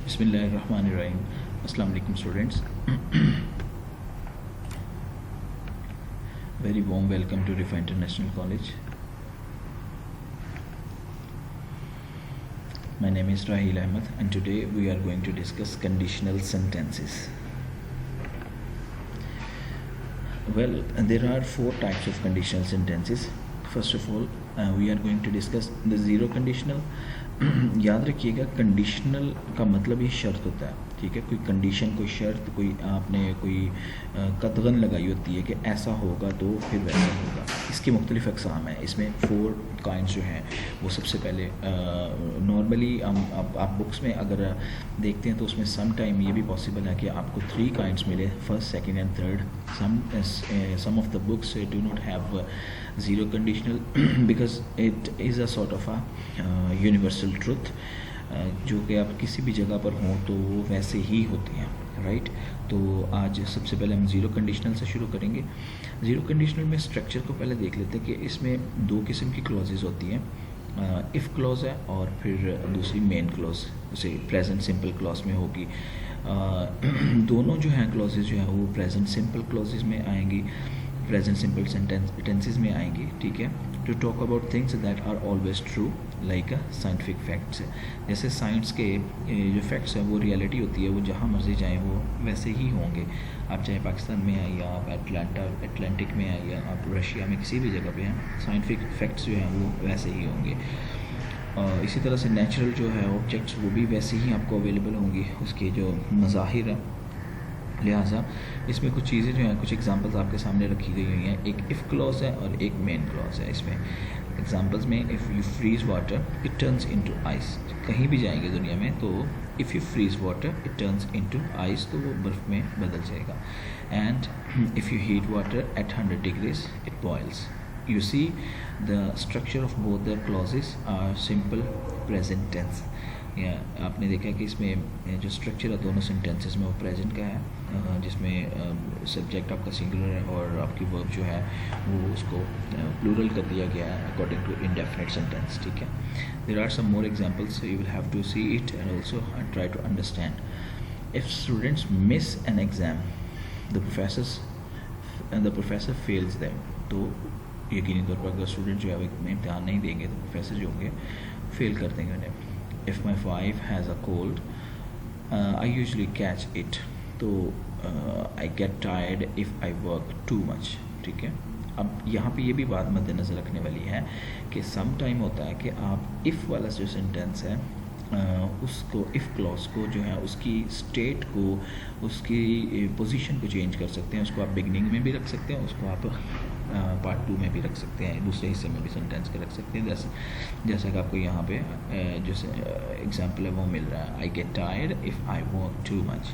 बिस्मिल्लाहिर्रहमानिर्रहीम। अस्सलाम वालेकुम students, very warm welcome to Rifa International College. My name is Rahil Ahmed and today we are going to discuss conditional sentences. Well, there are four types of conditional sentences. First of all, we are going to discuss the zero conditional. याद रखिएगा, conditional का मतलब ये शर्त होता है, ठीक है। कोई कंडीशन, कोई शर्त, कोई आपने कोई कतगन लगाई होती है कि ऐसा होगा तो फिर वैसा होगा। इसके मुख्तलिफ अक़साम हैं। इसमें 4 काइंड्स जो हैं वो सबसे पहले नॉर्मली आप बुक्स में अगर देखते हैं तो उसमें सम टाइम ये भी पॉसिबल है कि आपको 3 काइंड्स मिले, first, second and third. Some of the books do not have zero conditional because it is a sort of a universal truth, जो कि आप किसी भी जगह पर हों तो वो वैसे ही होती हैं, राइट। तो आज सबसे पहले हम ज़ीरो कंडीशनल से शुरू करेंगे। ज़ीरो कंडीशनल में स्ट्रक्चर को पहले देख लेते हैं कि इसमें 2 किस्म की क्लॉजेज़ होती हैं। इफ़ क्लॉज है और फिर दूसरी मेन क्लॉज, जैसे प्रेजेंट सिंपल क्लॉज में होगी। दोनों जो हैं क्लॉजेज़ जो हैं वो प्रेजेंट सिंपल क्लॉजेज़ में आएंगी, प्रेजेंट सिंपल टेंसेस में आएंगी, ठीक है। To talk about things that are always true like a scientific facts. जैसे साइंस के जो फैक्ट्स हैं वो रियलिटी होती है, वो जहाँ मर्जी जाएँ वो वैसे ही होंगे। आप चाहे पाकिस्तान में आए या आप अटलांटिक में आए या आप रशिया में किसी भी जगह पे हैं, साइंटिफिक फैक्ट्स जो हैं वो वैसे ही होंगे। इसी तरह से नेचुरल जो है ऑब्जेक्ट्स वो भी वैसे ही आपको अवेलेबल होंगी, उसके जो मज़ाहिर हैं। लिहाजा इसमें कुछ चीज़ें जो हैं, कुछ एग्जांपल्स आपके सामने रखी गई हुई हैं। एक इफ़ क्लॉज है और एक मेन क्लॉज है। इसमें एग्जांपल्स में if you freeze water it turns into ice. कहीं भी जाएंगे दुनिया में तो if you freeze water it turns into ice, तो वो बर्फ़ में बदल जाएगा। And if you heat water at 100 degrees it boils. You see the structure of both the clauses are simple present tense. आपने देखा कि इसमें जो स्ट्रक्चर है दोनों सेंटेंसेस में वो प्रेजेंट का है, जिसमें सब्जेक्ट आपका सिंगुलर है और आपकी वर्ब जो है वो उसको प्लूरल कर दिया गया है अकॉर्डिंग टू इंडेफिनिट सेंटेंस, ठीक है। There are some more examples, you will have to see it and also try to understand. If students miss an exam the professor fails them. तो यकीनी तौर पर अगर स्टूडेंट जो है वो इम्तिहान नहीं देंगे तो प्रोफेसर जो होंगे फेल कर देंगे उन्हें। If my wife has a cold I usually catch it, तो I get tired if I work too much, ठीक है। अब यहाँ पे ये भी बात मद्देनज़र रखने वाली है कि सम टाइम होता है कि आप इफ़ वाला जो सेंटेंस है उसको, इफ़ क्लॉज को जो है उसकी स्टेट को, उसकी पोजीशन को चेंज कर सकते हैं। उसको आप बिगनिंग में भी रख सकते हैं, उसको आप पार्ट 2 में भी रख सकते हैं, दूसरे हिस्से में भी सेंटेंस के रख सकते हैं। जैसा कि आपको यहाँ पे जैसे एग्जांपल है वो मिल रहा है, I get tired if I work too much.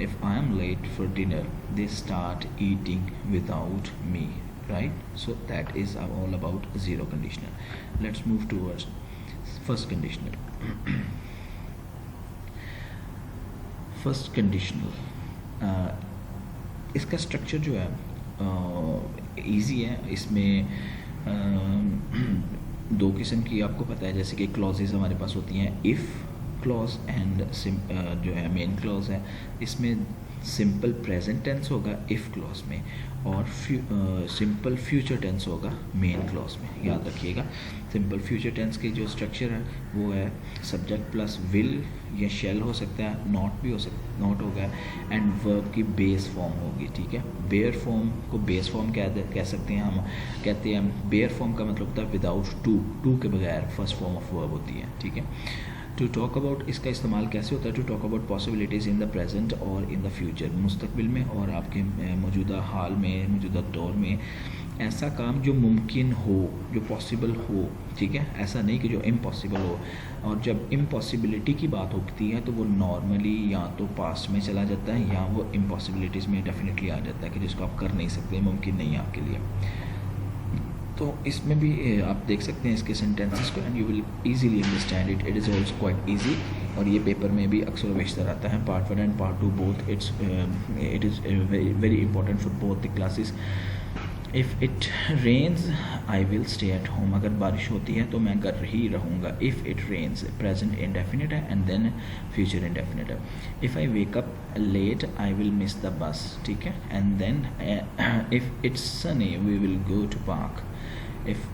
If I am late for dinner they start eating without me, right. So that is all about zero conditional. Let's move towards first conditional. First conditional इसका structure जो है easy है। इसमें 2 किस्म की आपको पता है, जैसे कि क्लॉजेज हमारे पास होती हैं, इफ़ क्लॉज एंड जो है मेन क्लॉज है। इसमें सिंपल प्रेजेंट टेंस होगा इफ़ क्लॉज में और सिंपल फ्यूचर टेंस होगा मेन क्लॉज में। याद रखिएगा, सिंपल फ्यूचर टेंस की जो स्ट्रक्चर है वो है सब्जेक्ट प्लस विल या शेल हो सकता है, नॉट भी हो सकता, नॉट होगा, एंड वर्ब की बेस फॉर्म होगी, ठीक है। बेयर फॉर्म को बेस फॉर्म कह सकते हैं हम, कहते हैं बेयर फॉर्म का मतलब होता है विदाउट टू के बगैर फर्स्ट फॉर्म ऑफ वर्ब होती है, ठीक है। टू टॉक अबाउट इसका इस्तेमाल कैसे होता है? To talk about possibilities in the present और इन द फ्यूचर, मुस्तकबिल में और आपके मौजूदा हाल में, मौजूदा दौर में। ऐसा काम जो मुमकिन हो, जो पॉसिबल हो, ठीक है। ऐसा नहीं कि जो इम्पॉसिबल हो। और जब इम्पॉसिबिलिटी की बात होती है तो वो नॉर्मली या तो पास्ट में चला जाता है या वो इम्पॉसिबिलिटीज़ में डेफिनेटली आ जाता है कि जिसको आप कर नहीं सकते, मुमकिन नहीं है आपके लिए। तो इसमें भी आप देख सकते हैं इसके सेंटेंसेस को and you will easily understand it. It is also quite easy और ये पेपर में भी अक्सर बेशतर आता है, part 1 and part 2 both. It is very important for both the classes. If it rains I will stay at home, अगर बारिश होती है तो मैं घर ही रहूँगा. If it rains present indefinite है एंड देन फ्यूचर इंडेफिनिट है. If I wake up late I will miss the bus, ठीक है. And then if it's sunny we will go to park. If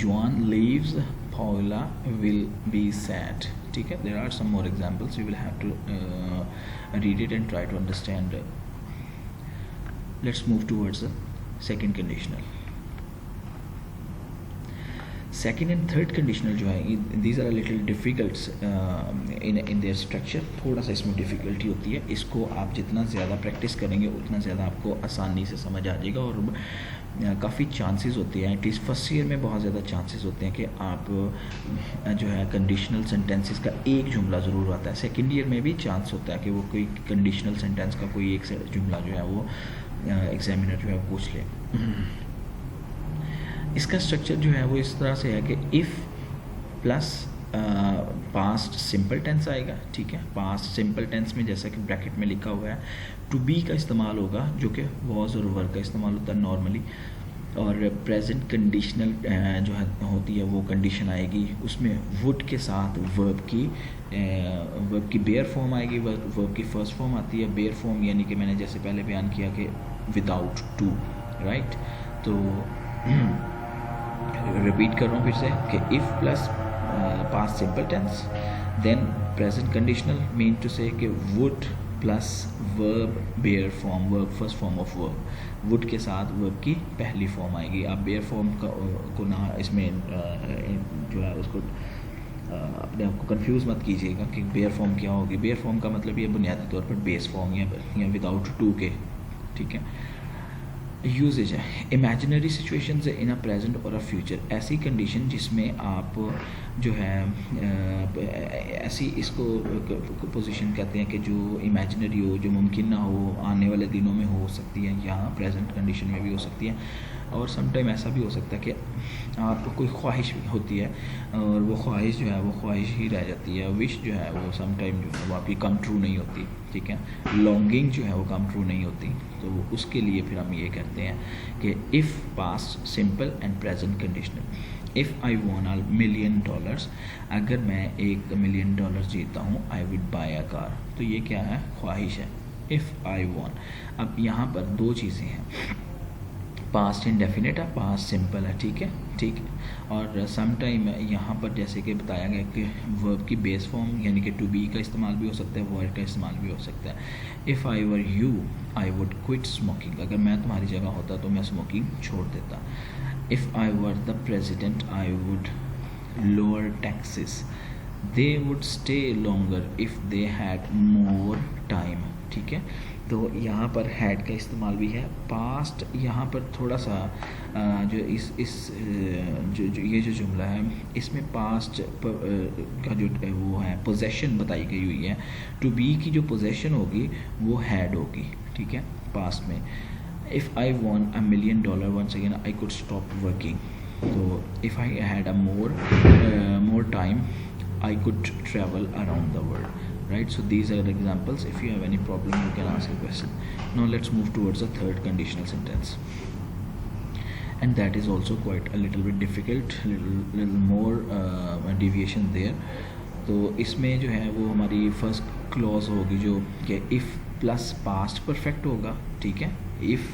Juan leaves, Paula will be sad. ठीक है. There are some more examples. You will have to read it and try to understand. Let's move towards the second conditional. Second and third conditional जो है, these are a little difficult in their structure. थोड़ा सा इसमें difficulty होती है. इसको आप जितना ज़्यादा प्रैक्टिस करेंगे उतना ज़्यादा आपको आसानी से समझ आ जाएगा. और काफ़ी चांसेस होते हैं, एटलीस्ट फर्स्ट ईयर में बहुत ज़्यादा चांसेस होते हैं कि आप जो है कंडीशनल सेंटेंसेस का एक जुमला ज़रूर आता है. सेकेंड ईयर में भी चांस होता है कि वो कोई कंडीशनल सेंटेंस का कोई एक जुमला जो है वो एग्जामिनर जो है पूछ ले. इसका स्ट्रक्चर जो है वो इस तरह से है कि if plus past simple tense आएगा, ठीक है. पास्ट सिंपल टेंस में जैसा कि ब्रैकेट में लिखा हुआ है टू बी का इस्तेमाल होगा, जो कि वॉज और वर का इस्तेमाल होता है नॉर्मली. और प्रेजेंट कंडीशनल जो है होती है वो कंडीशन आएगी, उसमें वुड के साथ वर्ब की बेयर फॉर्म आएगी. वर्ब की फर्स्ट फॉर्म आती है बेयर फॉर्म, यानी कि मैंने जैसे पहले बयान किया कि विदाउट टू, राइट. तो रिपीट कर रहा हूँ फिर से कि if plus past simple tense, then present conditional mean to say कि would plus verb bear form, verb first form of verb. would के साथ verb की पहली फॉर्म आएगी. आप bear form को ना इसमें जो है उसको अपने आप को कंफ्यूज मत कीजिएगा कि bear form क्या होगी. bear form का मतलब ये बुनियादी तौर पर बेस फॉर्म या विदाउट टू के, ठीक है. यूजेज है imaginary situations in a present और अ फ्यूचर, ऐसी कंडीशन जिसमें आप जो है ऐसी इसको पोजीशन कहते हैं कि जो इमेजिनरी हो, जो मुमकिन ना हो, आने वाले दिनों में हो सकती है या प्रेजेंट कंडीशन में भी हो सकती है. और समटाइम ऐसा भी हो सकता है कि आपको कोई ख्वाहिश होती है और वो ख्वाहिश जो है वो ख्वाहिश ही रह जाती है. विश जो है वो समटाइम जो है वो आपकी कम ट्रू नहीं होती, ठीक है. लॉन्गिंग जो है वो कम ट्रू नहीं होती. तो उसके लिए फिर हम ये कहते हैं कि if past simple and present conditional. If I won $1,000,000, अगर मैं $1 मिलियन जीता हूँ, I would buy a car. तो ये क्या है, ख्वाहिश है. If I won. अब यहाँ पर दो चीज़ें हैं, पास्ट इंडेफिनिट है, पास्ट सिंपल है, ठीक है, ठीक है. और सम टाइम यहाँ पर जैसे कि बताया गया कि वर्ब की बेस फॉर्म यानी कि टू बी का इस्तेमाल भी हो सकता है, वर्ड का इस्तेमाल भी हो सकता है. If I were you I would quit smoking, अगर मैं तुम्हारी जगह होता तो मैं स्मोकिंग छोड़ देता. If I were the president I would lower taxes. They would stay longer if they had more time, ठीक है. तो यहाँ पर हैड का इस्तेमाल भी है. पास्ट यहाँ पर थोड़ा सा जो ये जो जुमला है इसमें पास्ट का जो वो है पोजेशन बताई गई हुई है. टू बी की जो पोजेशन होगी वो हैड होगी, ठीक है, पास्ट में. If I won $1 million once again I could stop working. तो if I had a more time I could travel around the world, right? So these are the examples. If you have any problem, you can ask a question. Now let's move towards the third conditional sentence, and that is also quite a little bit difficult, little more deviation there. तो इसमें जो है वो हमारी first clause होगी जो कि if plus past perfect होगा, ठीक है. इफ़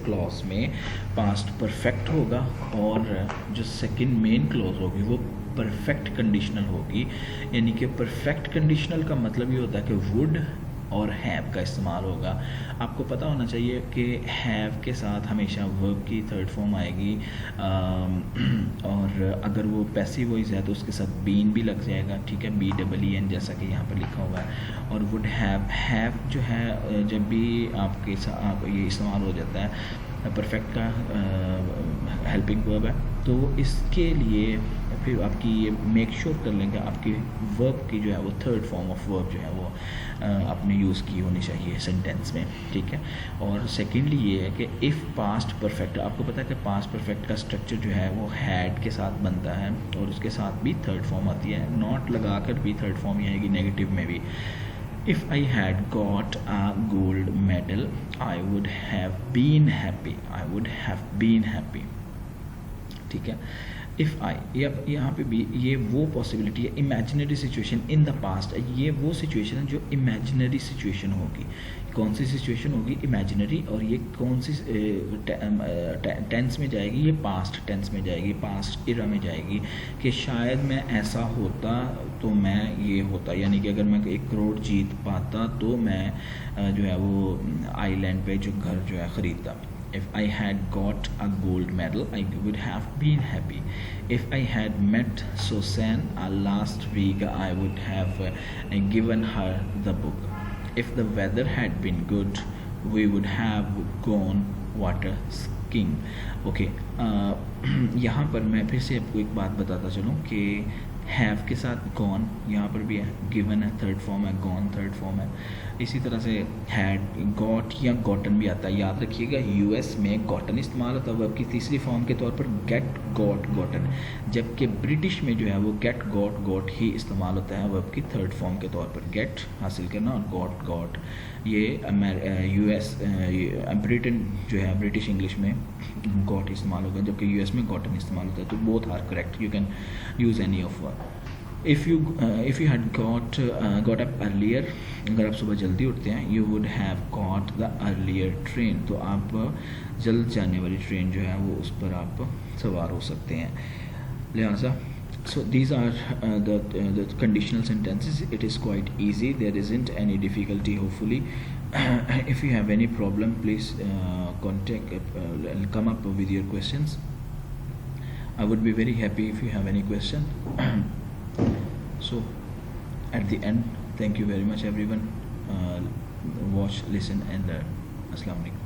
क्लॉज में पास्ट परफेक्ट होगा और जो सेकंड मेन क्लॉज होगी वो परफेक्ट कंडीशनल होगी. यानी कि परफेक्ट कंडीशनल का मतलब ये होता है कि वुड और हैव का इस्तेमाल होगा. आपको पता होना चाहिए कि हैव के साथ हमेशा वर्ब की थर्ड फॉर्म आएगी और अगर वो पैसिव वॉइस है तो उसके साथ बीन भी लग जाएगा, ठीक है, BEEN जैसा कि यहाँ पर लिखा हुआ है. और वुड हैव जो है जब भी आपके साथ ये इस्तेमाल हो जाता है परफेक्ट का हेल्पिंग वर्ब है, तो इसके लिए फिर आपकी ये मेक श्योर कर लेंगे आपकी वर्ब की जो है वो थर्ड फॉर्म ऑफ वर्ब जो है वो आपने यूज़ की होनी चाहिए सेंटेंस में, ठीक है. और सेकेंडली ये है कि इफ़ पास्ट परफेक्ट, आपको पता है कि पास्ट परफेक्ट का स्ट्रक्चर जो है वो हैड के साथ बनता है और उसके साथ भी थर्ड फॉर्म आती है. नॉट लगा कर भी थर्ड फॉर्म आएगी नेगेटिव में भी. if I had got a gold medal I would have been happy, I would have been happy। ठीक है, इफ़ आई, यहाँ पे भी ये वो पॉसिबिलिटी है, imaginary situation in the past, ये वो सिचुएशन है जो इमेजिनरी सिचुएशन होगी। कौन सी सिचुएशन होगी? इमेजिनरी। और ये कौन सी टेंस में जाएगी? ये पास्ट टेंस में जाएगी, पास्ट इरा में जाएगी कि शायद मैं ऐसा होता तो मैं ये होता, यानी कि अगर मैं 1 करोड़ जीत पाता तो मैं जो है वो आइलैंड पे जो घर जो है ख़रीदता। If I had got a gold medal, I would have been happy. If I had met Susan last week, I would have given her the book. If the weather had been good, we would have gone water skiing. Okay, यहाँ पर मैं फिर से आपको एक बात बताता चलूँ कि हैव के साथ गॉन यहाँ पर भी है, गिवन है थर्ड फॉर्म है, गॉन थर्ड फॉर्म है। इसी तरह से हैड, गॉट या गॉटन भी आता है। याद रखिएगा यूएस में गॉटन इस्तेमाल होता है वर्ब की तीसरी फॉर्म के तौर पर, गेट, गॉट, गॉटन, जबकि ब्रिटिश में जो है वो गेट, गॉट, गॉट ही इस्तेमाल होता है वर्ब की थर्ड फॉर्म के तौर पर, गेट हासिल करना और गॉट, गॉट। ये यूएस ब्रिटेन जो है ब्रिटिश इंग्लिश में गॉट इस्तेमाल होगा, जबकि यूएस में गॉटन इस्तेमाल होता है। तो both are correct, you can use any of one. if you had got up earlier, अगर आप सुबह जल्दी उठते हैं, you would have got the earlier train, तो आप जल्द जाने वाली ट्रेन जो है वो उस पर आप सवार हो सकते हैं। लिहाजा so these are the conditional sentences. It is quite easy, there isn't any difficulty hopefully. If you have any problem, please come up with your questions. I would be very happy if you have any question. So at the end, thank you very much everyone. Watch, listen and learn. Assalamu alaikum.